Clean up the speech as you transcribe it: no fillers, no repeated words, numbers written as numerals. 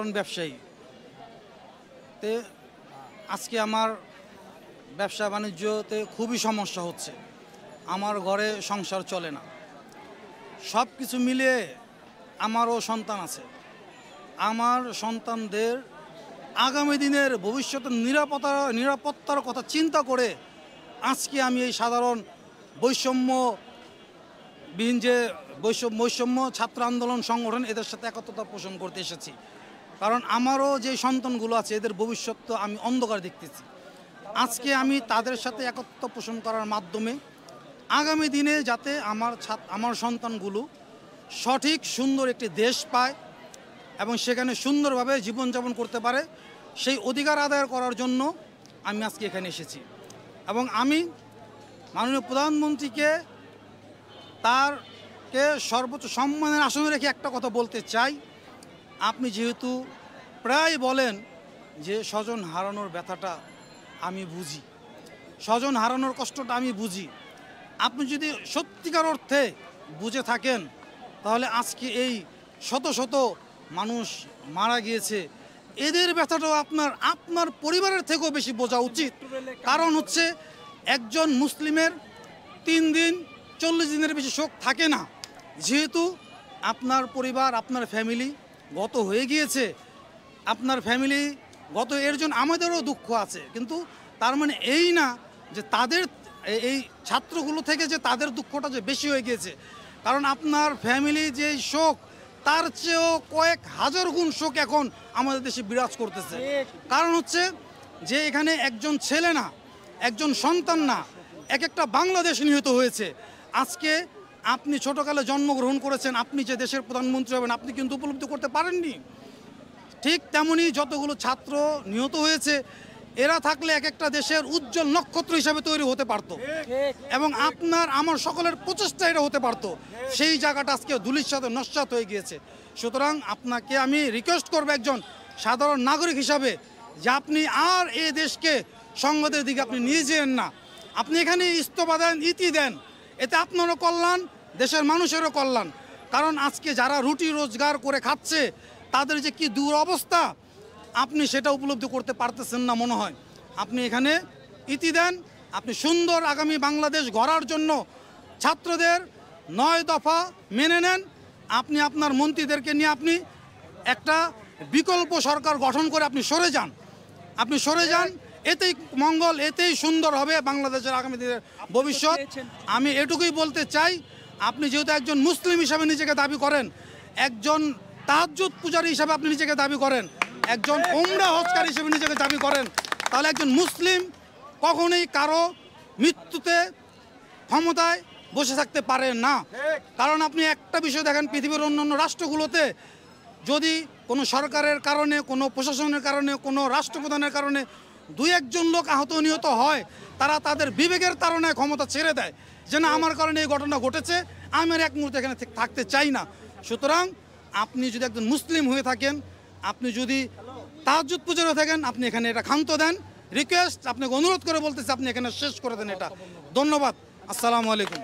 সাধারণ ব্যবসায়ী। তে আজকে আমার ব্যবসা বাণিজ্যতে খুবই সমস্যা হচ্ছে, আমার ঘরে সংসার চলে না। সব কিছু মিলিয়ে আমারও সন্তান আছে, আমার সন্তানদের আগামী দিনের ভবিষ্যতের নিরাপত্তার কথা চিন্তা করে আজকে আমি এই সাধারণ বৈষম্যবিহীন যে বৈষম্য ছাত্র আন্দোলন সংগঠন এদের সাথে একত্রতা পোষণ করতে এসেছি। কারণ আমারও যে সন্তানগুলো আছে এদের ভবিষ্যৎ তো আমি অন্ধকার দেখতেছি। আজকে আমি তাদের সাথে একত্রতা পোষণ করার মাধ্যমে আগামী দিনে যাতে আমার সন্তানগুলো সঠিক সুন্দর একটি দেশ পায় এবং সেখানে সুন্দরভাবে জীবনযাপন করতে পারে, সেই অধিকার আদায় করার জন্য আমি আজকে এখানে এসেছি। এবং আমি মাননীয় প্রধানমন্ত্রীকে তারকে সর্বোচ্চ সম্মানের আসনে রেখে একটা কথা বলতে চাই। আপনি যেহেতু প্রায় বলেন যে স্বজন হারানোর ব্যথাটা আমি বুঝি, স্বজন হারানোর কষ্টটা আমি বুঝি, আপনি যদি সত্যিকার অর্থে বুঝে থাকেন তাহলে আজকে এই শত শত মানুষ মারা গিয়েছে এদের ব্যথাটাও আপনার পরিবারের থেকেও বেশি বোঝা উচিত। কারণ হচ্ছে একজন মুসলিমের 3 দিন 40 দিনের বেশি শোক থাকে না। যেহেতু আপনার পরিবার আপনার ফ্যামিলি গত হয়ে গিয়েছে, আপনার ফ্যামিলি গত এর জন্য আমাদেরও দুঃখ আছে, কিন্তু তার মানে এই না যে তাদের এই ছাত্রগুলো থেকে যে তাদের দুঃখটা যে বেশি হয়ে গিয়েছে। কারণ আপনার ফ্যামিলি যে শোক তার চেয়েও কয়েক হাজার গুণ শোক এখন আমাদের দেশে বিরাজ করতেছে। কারণ হচ্ছে যে এখানে একজন ছেলে না, একজন সন্তান না, একটা বাংলাদেশ নিহত হয়েছে। আজকে আপনি ছোটকালে জন্মগ্রহণ করেছেন, আপনি যে দেশের প্রধানমন্ত্রী হবেন আপনি কিন্তু উপলব্ধি করতে পারেননি। ঠিক তেমনি যতগুলো ছাত্র নিহত হয়েছে এরা থাকলে একটা দেশের উজ্জ্বল নক্ষত্র হিসাবে তৈরি হতে পারত এবং আমার সকলের প্রচেষ্টা এটা হতে পারত। সেই জায়গাটা আজকে ধুলির সাথে নস্যাৎ হয়ে গিয়েছে। সুতরাং আপনাকে আমি রিকোয়েস্ট করবো একজন সাধারণ নাগরিক হিসাবে যে আপনি আর এই দেশকে সংঘাতের দিকে আপনি নিয়ে যেন না। আপনি এখানে ইস্তফা দেন, ইতি দেন, এতে আপনারও কল্যাণ, দেশের মানুষেরও কল্যাণ। কারণ আজকে যারা রুটি রোজগার করে খাচ্ছে তাদের যে কি দুরবস্থা আপনি সেটা উপলব্ধি করতে পারতেছেন না মনে হয়। আপনি এখানে ইতি দেন, আপনি সুন্দর আগামী বাংলাদেশ গড়ার জন্য ছাত্রদের 9 দফা মেনে নেন। আপনি আপনার মন্ত্রীদেরকে নিয়ে আপনি একটা বিকল্প সরকার গঠন করে আপনি সরে যান, এতেই মঙ্গল, এতেই সুন্দর হবে বাংলাদেশের আগামী দিনের ভবিষ্যৎ। আমি এটুকুই বলতে চাই, আপনি যেহেতু একজন মুসলিম হিসাবে নিজেকে দাবি করেন, একজন তাহাজ্জুদ পূজারী হিসাবে আপনি নিজেকে দাবি করেন, একজন উমরা হজকারী হিসেবে নিজেকে দাবি করেন, তাহলে একজন মুসলিম কখনোই কারো মৃত্যুতে ক্ষমতায় বসে থাকতে পারে না। কারণ আপনি একটা বিষয় দেখেন, পৃথিবীর অন্যান্য রাষ্ট্রগুলোতে যদি কোনো সরকারের কারণে, কোনো প্রশাসনের কারণে, কোনো রাষ্ট্রপ্রধানের কারণে 2-1 জন লোক আহত নিহত হয়, তারা তাদের বিবেকের তাড়নায় ক্ষমতা ছেড়ে দেয় যে না আমার কারণে এই ঘটনা ঘটেছে, আমি আর এক মুহূর্তে এখানে থাকতে চাই না। সুতরাং আপনি যদি একজন মুসলিম হয়ে থাকেন, আপনি যদি তাহাজ্জুদ পূজারী হয়ে থাকেন, আপনি এখানে এটা ক্ষান্ত দেন। রিকোয়েস্ট, আপনাকে অনুরোধ করে বলতেছি আপনি এখানে শেষ করে দেন এটা। ধন্যবাদ। আসসালামু আলাইকুম।